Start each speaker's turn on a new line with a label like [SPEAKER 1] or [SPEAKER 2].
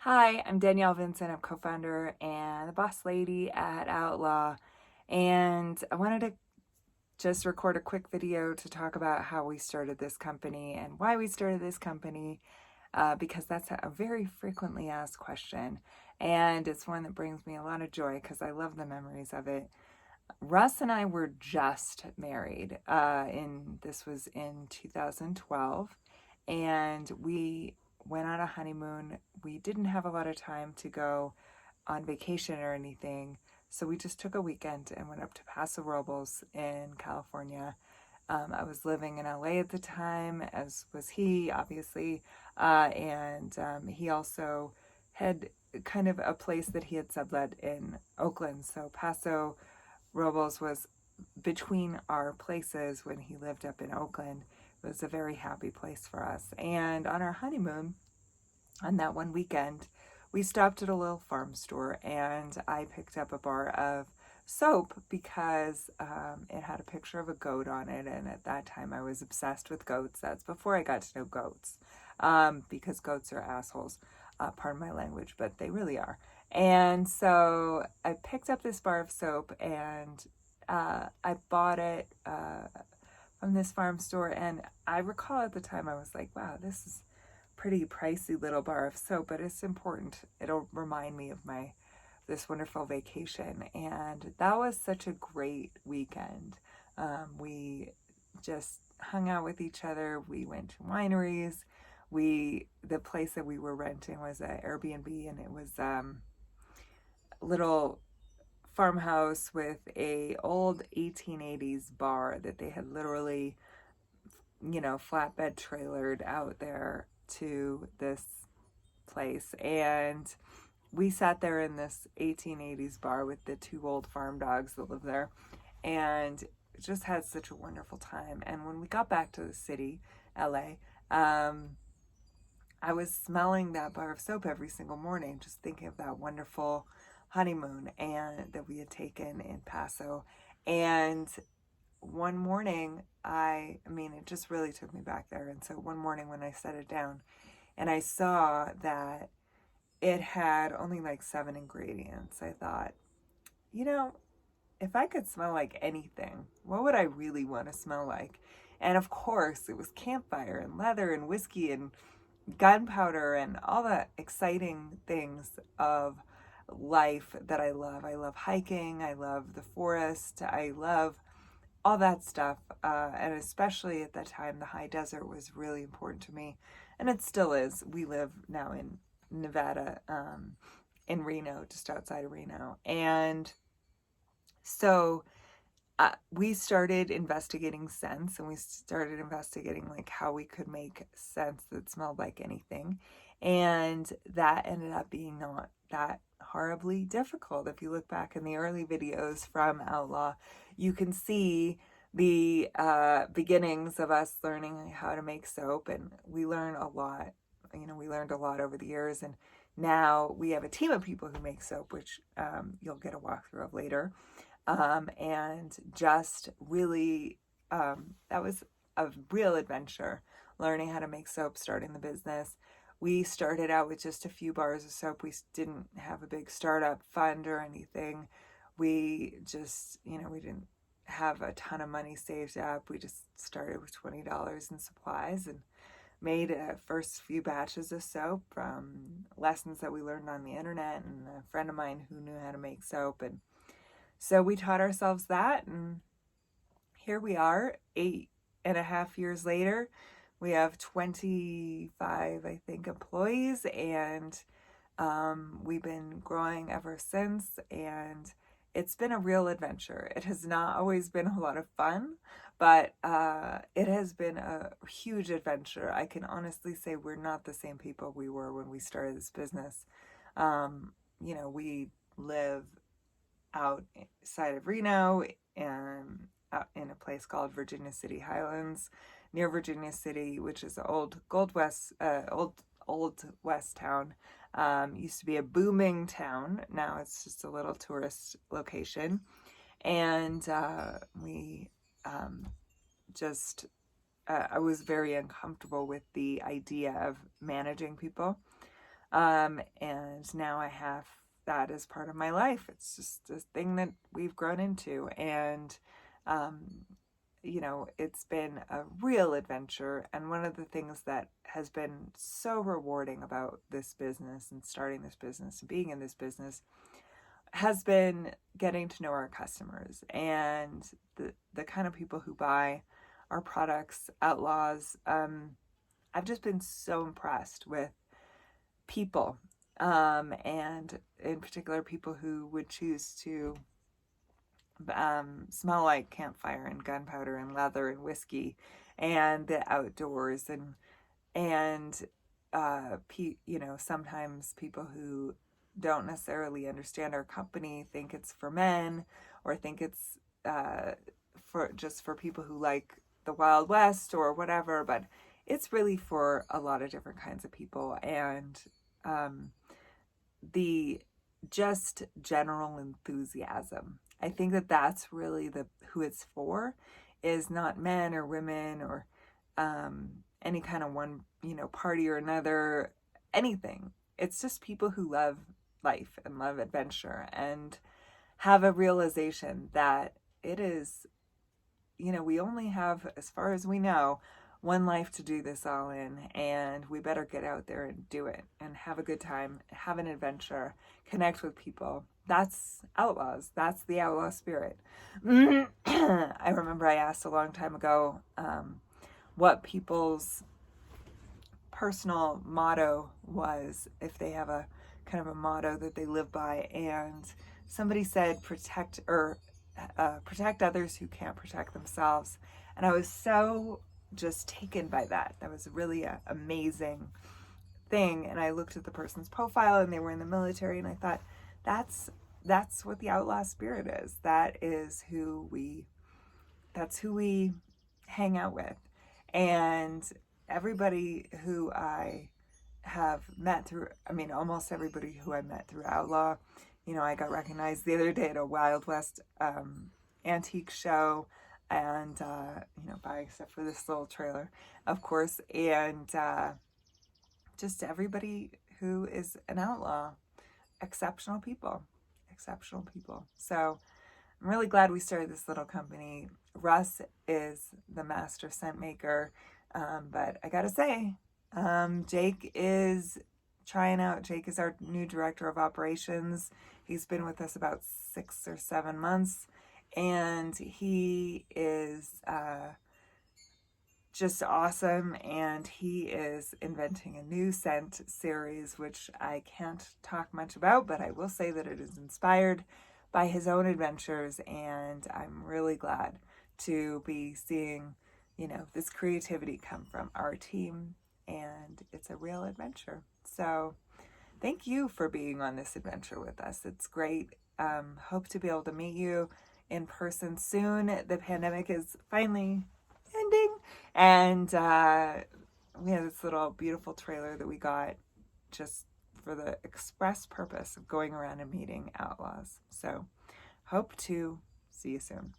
[SPEAKER 1] Hi, I'm Danielle Vincent. I'm co-founder and the boss lady at Outlaw. And I wanted to just record a quick video to talk about how we started this company and why we started this company, because that's a very frequently asked question. And it's one that brings me a lot of joy because I love the memories of it. Russ and I were just married. This was in 2012, and we went on a honeymoon. We didn't have a lot of time to go on vacation or anything, so we just took a weekend and went up to Paso Robles in California. I was living in LA at the time, as was he, obviously, and he also had kind of a place that he had sublet in Oakland. So Paso Robles was between our places when he lived up in Oakland. It was a very happy place for us. And on our honeymoon, on that one weekend, we stopped at a little farm store and I picked up a bar of soap because it had a picture of a goat on it. And at that time, I was obsessed with goats. That's before I got to know goats, because goats are assholes. Pardon my language, but they really are. And so I picked up this bar of soap and I bought it from this farm store. And I recall at the time I was like, wow, this is pretty pricey little bar of soap, but it's important. It'll remind me of this wonderful vacation. And that was such a great weekend. We just hung out with each other. We went to wineries. The place that we were renting was an Airbnb, and it was a little farmhouse with a old 1880s bar that they had literally, flatbed trailered out there to this place. And we sat there in this 1880s bar with the two old farm dogs that live there and just had such a wonderful time. And when we got back to the city, LA, I was smelling that bar of soap every single morning, just thinking of that wonderful honeymoon and that we had taken in Paso. And one morning, it just really took me back there. And so one morning when I set it down and I saw that it had only like 7 ingredients, I thought, if I could smell like anything, what would I really want to smell like? And of course, it was campfire and leather and whiskey and gunpowder and all the exciting things of life that I love. I love hiking. I love the forest. I love all that stuff. And especially at that time, the high desert was really important to me. And it still is. We live now in Nevada, in Reno, just outside of Reno. And so we started investigating scents, and we started investigating like how we could make scents that smelled like anything. And that ended up being not that horribly difficult. If you look back in the early videos from Outlaw, you can see the beginnings of us learning how to make soap, and we learn a lot. We learned a lot over the years, and now we have a team of people who make soap, which you'll get a walkthrough of later. And just really, that was a real adventure, learning how to make soap, starting the business. We started out with just a few bars of soap. We didn't have a big startup fund or anything. We just, we didn't have a ton of money saved up. We just started with $20 in supplies and made a first few batches of soap from lessons that we learned on the internet and a friend of mine who knew how to make soap. And so we taught ourselves that, and here we are 8.5 years later. We have 25, I think, employees, and we've been growing ever since, and it's been a real adventure. It has not always been a lot of fun, but it has been a huge adventure. I can honestly say we're not the same people we were when we started this business. We live outside of Reno and out in a place called Virginia City Highlands, near Virginia City, which is an old West town. Used to be a booming town. Now it's just a little tourist location. And I was very uncomfortable with the idea of managing people. And now I have that as part of my life. It's just a thing that we've grown into. And, it's been a real adventure. And one of the things that has been so rewarding about this business and starting this business and being in this business has been getting to know our customers and the kind of people who buy our products, Outlaws. I've just been so impressed with people, and in particular people who would choose to smell like campfire and gunpowder and leather and whiskey and the outdoors, and sometimes people who don't necessarily understand our company think it's for men, or think it's for people who like the Wild West or whatever, but it's really for a lot of different kinds of people. And the just general enthusiasm, I think that's really who it's for, is not men or women or any kind of one party or another, anything. It's just people who love life and love adventure and have a realization that it is, we only have, as far as we know, one life to do this all in, and we better get out there and do it and have a good time, have an adventure, connect with people. That's Outlaws. That's the outlaw spirit. I remember I asked a long time ago what people's personal motto was, if they have a kind of a motto that they live by, and somebody said protect others who can't protect themselves. And I was so just taken by that. That was really an amazing thing. And I looked at the person's profile, and they were in the military, and I thought, that's what the outlaw spirit is. That's who we hang out with. And everybody who I have met through, almost everybody who I met through Outlaw, I got recognized the other day at a Wild West antique show, and except for this little trailer, of course, and just everybody who is an outlaw, exceptional people. So I'm really glad we started this little company. Russ is the master scent maker, but I gotta say, Jake is trying out. Jake is our new director of operations. He's been with us about 6 or 7 months, and he is just awesome. And he is inventing a new scent series, which I can't talk much about, but I will say that it is inspired by his own adventures, and I'm really glad to be seeing, this creativity come from our team, and it's a real adventure. So thank you for being on this adventure with us. It's great. Hope to be able to meet you in person soon. The pandemic is finally ending, and we have this little beautiful trailer that we got just for the express purpose of going around and meeting outlaws. So hope to see you soon.